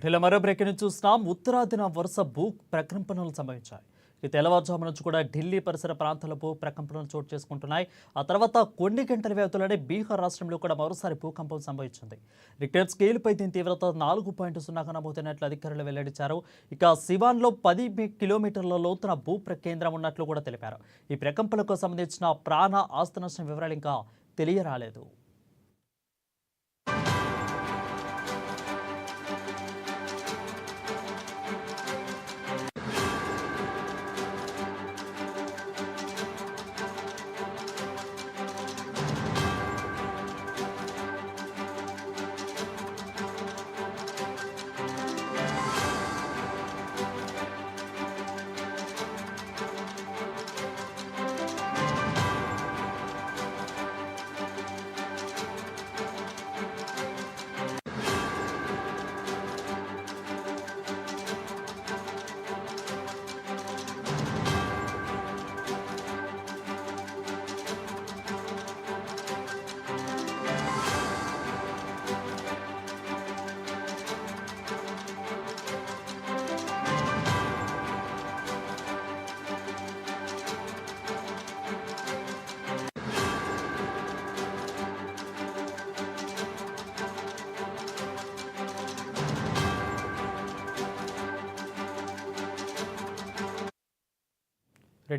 ఇలా మరో బ్రేకింగ్ చూస్తున్నాం. ఉత్తరాదిన వరుస భూ ప్రకంపనలు సంభవించాయి. ఈ తెల్లవారుజాము నుంచి కూడా ఢిల్లీ పరిసర ప్రాంతాల్లో భూ ప్రకంపనలు చోటు చేసుకుంటున్నాయి. ఆ తర్వాత కొన్ని గంటల వ్యవధిలోనే బీహార్ రాష్ట్రంలో కూడా మరోసారి భూకంపం సంభవించింది. రిక్టర్ స్కేల్పై దీని తీవ్రత 4.0గా నమోదైనట్లు అధికారులు వెల్లడించారు. ఇక సివాన్లో 10 కిలోమీటర్ల లోతున భూ కేంద్రం ఉన్నట్లు కూడా తెలిపారు. ఈ ప్రకంపనలకు సంబంధించిన ప్రాణ ఆస్తి నష్టం వివరాలు ఇంకా తెలియరాలేదు.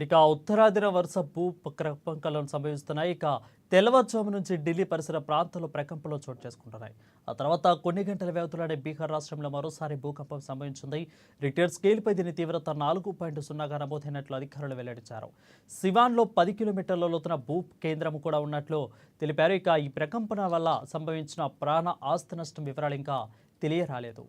ఇక ఉత్తరాదిన వరుస భూ ప్రకంపనలు సంభవిస్తున్నాయి. ఇక తెల్లవారుజాము నుంచి ఢిల్లీ పరిసర ప్రాంతాల్లో ప్రకంపనలు చోటు చేసుకుంటున్నాయి. ఆ తర్వాత కొన్ని గంటల వ్యవధిలోనే బీహార్ రాష్ట్రంలో మరోసారి భూకంపం సంభవించింది. రిక్టర్ స్కేల్పై దీని తీవ్రత 4.0గా నమోదైనట్లు అధికారులు వెల్లడించారు. సివాన్లో 10 కిలోమీటర్ల లోతున భూ కేంద్రం కూడా ఉన్నట్లు తెలిపారు. ఇక ఈ ప్రకంపన వల్ల సంభవించిన ప్రాణ ఆస్తి నష్టం వివరాలు ఇంకా తెలియరాలేదు.